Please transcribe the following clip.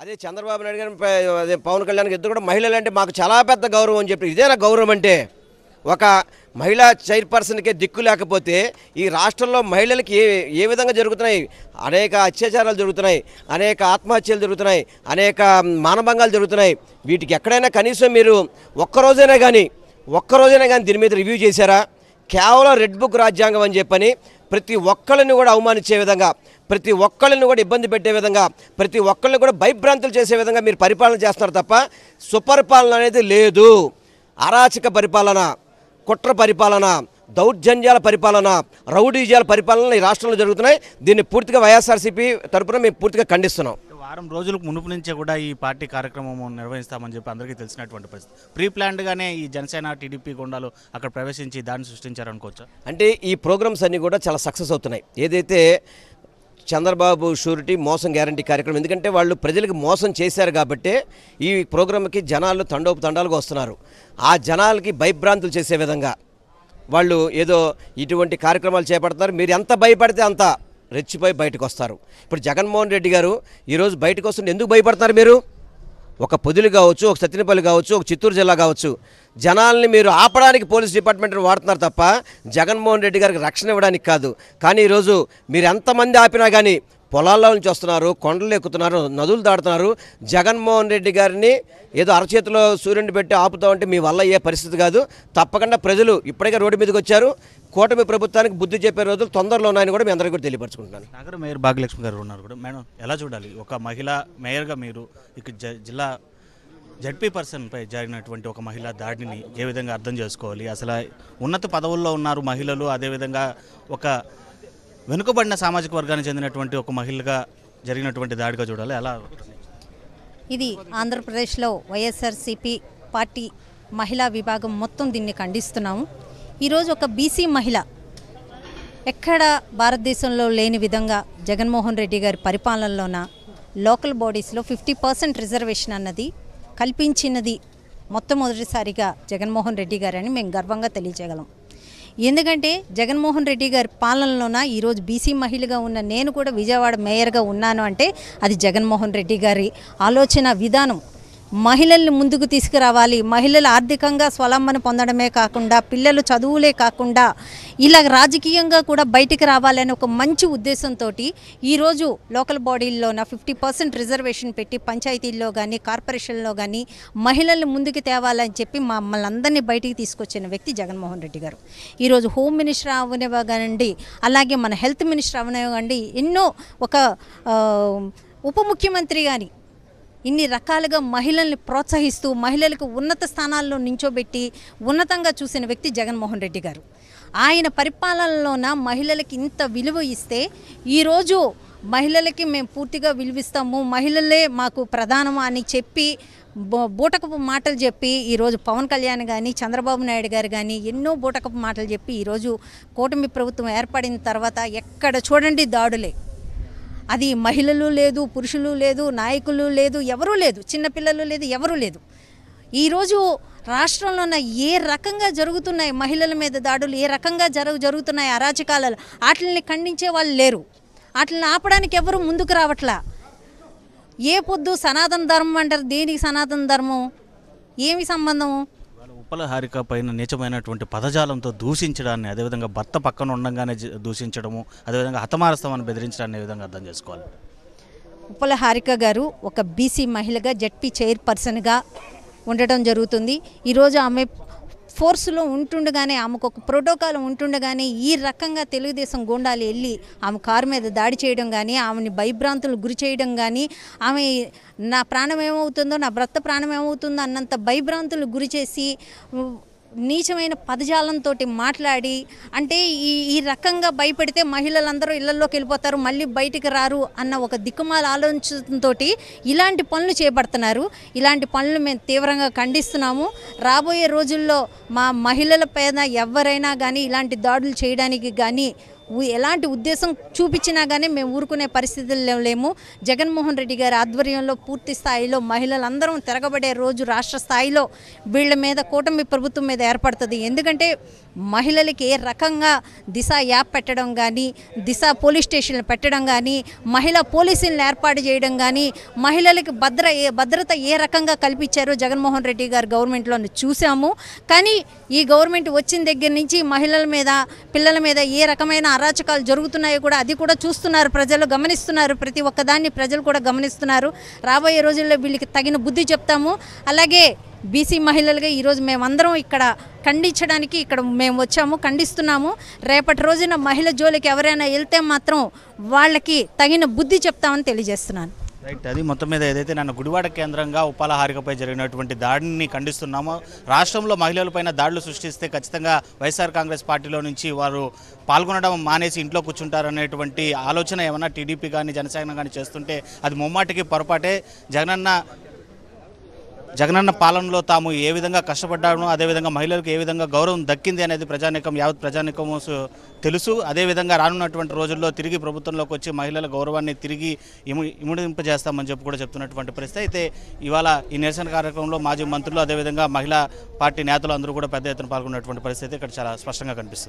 అదే చంద్రబాబు నాయుడు గారు అదే పవన్ కళ్యాణ్ ఇద్దరు కూడా మహిళలు అంటే మాకు చాలా పెద్ద గౌరవం అని చెప్పి ఇదేనా గౌరవం అంటే ఒక మహిళా చైర్పర్సన్కే దిక్కు లేకపోతే ఈ రాష్ట్రంలో మహిళలకి ఏ విధంగా జరుగుతున్నాయి అనేక అత్యాచారాలు జరుగుతున్నాయి అనేక ఆత్మహత్యలు జరుగుతున్నాయి అనేక మానభంగాలు జరుగుతున్నాయి వీటికి ఎక్కడైనా కనీసం మీరు ఒక్కరోజైనా కానీ దీని మీద రివ్యూ చేశారా కేవలం రెడ్ బుక్ రాజ్యాంగం అని చెప్పని ప్రతి ఒక్కళ్ళని కూడా అవమానించే విధంగా ప్రతి ఒక్కళ్ళని కూడా ఇబ్బంది పెట్టే విధంగా ప్రతి ఒక్కళ్ళని కూడా భయభ్రాంతులు చేసే విధంగా మీరు పరిపాలన చేస్తున్నారు తప్ప సుపరిపాలన అనేది లేదు అరాచక పరిపాలన కుట్ర పరిపాలన దౌర్జన్యాల పరిపాలన రౌడీజాల పరిపాలన ఈ రాష్ట్రంలో జరుగుతున్నాయి దీన్ని పూర్తిగా వైఎస్ఆర్సీపీ తరపున మేము పూర్తిగా ఖండిస్తున్నాం వారం రోజులకు మునుపు నుంచే కూడా ఈ పార్టీ కార్యక్రమం నిర్వహిస్తామని చెప్పి అందరికీ తెలిసినటువంటి పరిస్థితి ప్రీ ప్లాన్డ్గానే ఈ జనసేన టీడీపీ గుండాలు అక్కడ ప్రవేశించి దాన్ని సృష్టించారనుకోవచ్చా అంటే ఈ ప్రోగ్రామ్స్ అన్నీ కూడా చాలా సక్సెస్ అవుతున్నాయి ఏదైతే చంద్రబాబు షూరిటీ మోసం గ్యారంటీ కార్యక్రమం ఎందుకంటే వాళ్ళు ప్రజలకు మోసం చేశారు కాబట్టి ఈ ప్రోగ్రామ్కి జనాలు తండోపు వస్తున్నారు ఆ జనాలకి భయభ్రాంతులు చేసే విధంగా వాళ్ళు ఏదో ఇటువంటి కార్యక్రమాలు చేపడతారు మీరు ఎంత భయపడితే అంత రెచ్చిపోయి బయటకు వస్తారు ఇప్పుడు జగన్మోహన్ రెడ్డి గారు ఈరోజు బయటకు వస్తుంటే ఎందుకు భయపడతారు మీరు ఒక పొదిలి కావచ్చు ఒక సత్తినపల్లి కావచ్చు ఒక చిత్తూరు జిల్లా కావచ్చు జనాల్ని మీరు ఆపడానికి పోలీస్ డిపార్ట్మెంట్ని వాడుతున్నారు తప్ప జగన్మోహన్ రెడ్డి గారికి రక్షణ ఇవ్వడానికి కాదు కానీ ఈరోజు మీరు ఎంతమంది ఆపినా కానీ పొలాల్లో నుంచి వస్తున్నారు కొండలు ఎక్కుతున్నారు నదులు దాటుతున్నారు జగన్మోహన్ రెడ్డి గారిని ఏదో అరచేతిలో సూర్యుడిని పెట్టి ఆపుతామంటే మీ వల్ల ఏ పరిస్థితి కాదు తప్పకుండా ప్రజలు ఇప్పటికే రోడ్డు మీదకి వచ్చారు కూటమి ప్రభుత్వానికి బుద్ధి చెప్పే రోజులు తొందరలో ఉన్నాయని కూడా మీ అందరికీ కూడా తెలియపరచుకుంటున్నాను నగర మేయర్ భాగ్యలక్ష్మి గారు ఉన్నారు కూడా మేడం ఎలా చూడాలి ఒక మహిళా మేయర్గా మీరు ఇక జిల్లా జడ్పీ పర్సన్పై జరిగినటువంటి ఒక మహిళా దాడిని ఏ విధంగా అర్థం చేసుకోవాలి అసలు ఉన్నత పదవుల్లో ఉన్నారు మహిళలు అదేవిధంగా ఒక వెనుకబడిన సామాజిక వర్గానికి చెందినటువంటి ఒక మహిళగా జరిగినటువంటి దాడిగా చూడాలి ఎలా ఇది ఆంధ్రప్రదేశ్లో వైఎస్ఆర్సీపీ పార్టీ మహిళా విభాగం మొత్తం దీన్ని ఖండిస్తున్నాము ఈరోజు ఒక బీసీ మహిళ ఎక్కడ భారతదేశంలో లేని విధంగా జగన్మోహన్ రెడ్డి గారి పరిపాలనలోన లోకల్ బాడీస్లో 50% రిజర్వేషన్ అన్నది కల్పించినది మొట్టమొదటిసారిగా జగన్మోహన్ రెడ్డి గారని మేము గర్వంగా తెలియజేయగలం ఎందుకంటే జగన్మోహన్ రెడ్డి గారి పాలనలోన ఈరోజు బీసీ మహిళగా ఉన్న నేను కూడా విజయవాడ మేయర్గా ఉన్నాను అంటే అది జగన్మోహన్ రెడ్డి గారి ఆలోచన విధానం మహిళల్ని ముందుకు తీసుకురావాలి మహిళలు ఆర్థికంగా స్వలంబన పొందడమే కాకుండా పిల్లలు చదువులే కాకుండా ఇలా రాజకీయంగా కూడా బయటికి రావాలనే ఒక మంచి ఉద్దేశంతో ఈరోజు లోకల్ బాడీల్లోన 50% రిజర్వేషన్ పెట్టి పంచాయతీల్లో కానీ కార్పొరేషన్లో కానీ మహిళల్ని ముందుకు తేవాలని చెప్పి మమ్మల్ని అందరినీ బయటికి తీసుకొచ్చిన వ్యక్తి జగన్మోహన్ రెడ్డి గారు ఈరోజు హోమ్ మినిస్టర్ అవనివ్వగానండి అలాగే మన హెల్త్ మినిస్టర్ అవనివ్వండి ఎన్నో ఒక ఉప ముఖ్యమంత్రి కానీ ఇన్ని రకాలుగా మహిళల్ని ప్రోత్సహిస్తూ మహిళలకు ఉన్నత స్థానాల్లో నించోబెట్టి ఉన్నతంగా చూసిన వ్యక్తి జగన్మోహన్ రెడ్డి గారు ఆయన పరిపాలనలోన మహిళలకి ఇంత విలువ ఇస్తే ఈరోజు మహిళలకి మేము పూర్తిగా విలువిస్తాము మహిళలే మాకు ప్రధానం అని చెప్పి బూటకపు మాటలు చెప్పి ఈరోజు పవన్ కళ్యాణ్ కానీ చంద్రబాబు నాయుడు గారు కానీ ఎన్నో బూటకపు మాటలు చెప్పి ఈరోజు కూటమి ప్రభుత్వం ఏర్పడిన తర్వాత ఎక్కడ చూడండి దాడులే అది మహిళలు లేదు పురుషులు లేదు నాయకులు లేదు ఎవరూ లేదు చిన్నపిల్లలు లేదు ఎవరూ లేదు ఈరోజు రాష్ట్రంలోన ఏ రకంగా జరుగుతున్నాయి మహిళల మీద దాడులు ఏ రకంగా జరుగుతున్నాయి అరాచకాలు వాటిని ఖండించే వాళ్ళు లేరు వాటిని ఆపడానికి ఎవరు ముందుకు రావట్లా ఏ పొద్దు సనాతన ధర్మం అంటారు దేనికి సనాతన ధర్మం ఏమి సంబంధము ఉప్పల హారిక పైన నీచమైనటువంటి పదజాలంతో దూషించడాన్ని అదేవిధంగా భర్త పక్కన ఉండగానే దూషించడము అదేవిధంగా హతమారుస్తామని బెదిరించడాన్ని ఏ విధంగా అర్థం చేసుకోవాలి ఉప్పల హారిక గారు ఒక బీసీ మహిళగా జడ్పీ చైర్పర్సన్గా ఉండటం జరుగుతుంది ఈరోజు ఆమె ఫోర్స్లో ఉంటుండగానే ఆమెకు ఒక ప్రోటోకాల్ ఉంటుండగానే ఈ రకంగా తెలుగుదేశం గూండాలు వెళ్ళి ఆమె కారు మీద దాడి చేయడం కానీ ఆమెని భయభ్రాంతులు గురి చేయడం కానీ ఆమె నా ప్రాణం ఏమవుతుందో నా భర్త ప్రాణం ఏమవుతుందో అన్నంత భయభ్రాంతులు గురి చేసి నీచమైన పదజాలంతో మాట్లాడి అంటే ఈ రకంగా భయపెడితే మహిళలందరూ ఇళ్లలోకి వెళ్ళిపోతారు మళ్ళీ బయటికి రారు అన్న ఒక దిక్కుమాల ఆలోచనతో ఇలాంటి పనులు చేపడుతున్నారు ఇలాంటి పనులు మేము తీవ్రంగా ఖండిస్తున్నాము రాబోయే రోజుల్లో మా మహిళల పైన ఎవరైనా కానీ ఇలాంటి దాడులు చేయడానికి కానీ ఎలాంటి ఉద్దేశం చూపించినా కానీ మేము ఊరుకునే పరిస్థితుల్లో లేము. జగన్మోహన్ రెడ్డి గారి ఆధ్వర్యంలో పూర్తి స్థాయిలో మహిళలందరం తిరగబడే రోజు రాష్ట్ర స్థాయిలో వీళ్ళ మీద కూటమి ప్రభుత్వం మీద ఏర్పడుతుంది. ఎందుకంటే మహిళలకి ఏ రకంగా దిశ యాప్ పెట్టడం కానీ, దిశ పోలీస్ స్టేషన్లు పెట్టడం కానీ, మహిళా పోలీసులను ఏర్పాటు చేయడం కానీ, మహిళలకి భద్రత ఏ రకంగా కల్పించారో జగన్మోహన్ రెడ్డి గారు గవర్నమెంట్లో చూసాము. కానీ ఈ గవర్నమెంట్ వచ్చిన దగ్గర నుంచి మహిళల మీద, పిల్లల మీద ఏ రకమైన అరాచకాలు జరుగుతున్నాయో కూడా అది కూడా చూస్తున్నారు, ప్రజలు గమనిస్తున్నారు. ప్రతి ఒక్కదాన్ని ప్రజలు కూడా గమనిస్తున్నారు. రాబోయే రోజుల్లో వీళ్ళకి తగిన బుద్ధి చెప్తాము. అలాగే బీసీ మహిళలుగా ఈరోజు మేమందరం ఇక్కడ ఖండించడానికి ఇక్కడ మేము వచ్చాము, ఖండిస్తున్నాము. రేపటి రోజున మహిళ జోలికి ఎవరైనా వెళ్తే మాత్రం వాళ్ళకి తగిన బుద్ధి చెప్తామని తెలియజేస్తున్నాను. రైట్, అది మొత్తం మీద ఏదైతే నన్ను గుడివాడ కేంద్రంగా ఉపాలహారికపై జరిగినటువంటి దాడిని ఖండిస్తున్నామో, రాష్ట్రంలో మహిళలపైన దాడులు సృష్టిస్తే ఖచ్చితంగా వైఎస్ఆర్ కాంగ్రెస్ పార్టీలో నుంచి వారు పాల్గొనడం మానేసి ఇంట్లో కూర్చుంటారనేటువంటి ఆలోచన ఏమన్నా టీడీపీ కానీ జనసేన కానీ చేస్తుంటే అది ముమ్మాటికి పొరపాటే. జగనన్న పాలనలో తాము ఏ విధంగా కష్టపడ్డామో, అదేవిధంగా మహిళలకు ఏ విధంగా గౌరవం దక్కింది అనేది యావత్ ప్రజానికము తెలుసు. అదేవిధంగా రానున్నటువంటి రోజుల్లో తిరిగి ప్రభుత్వంలోకి వచ్చి మహిళల గౌరవాన్ని తిరిగి ఇముడింపజేస్తామని చెప్పి కూడా చెప్తున్నటువంటి పరిస్థితి. అయితే ఇవాళ ఈ నిరసన కార్యక్రమంలో మాజీ మంత్రులు, అదేవిధంగా మహిళా పార్టీ నేతలు అందరూ కూడా పెద్ద ఎత్తున పాల్గొన్నటువంటి పరిస్థితి ఇక్కడ చాలా స్పష్టంగా కనిపిస్తుంది.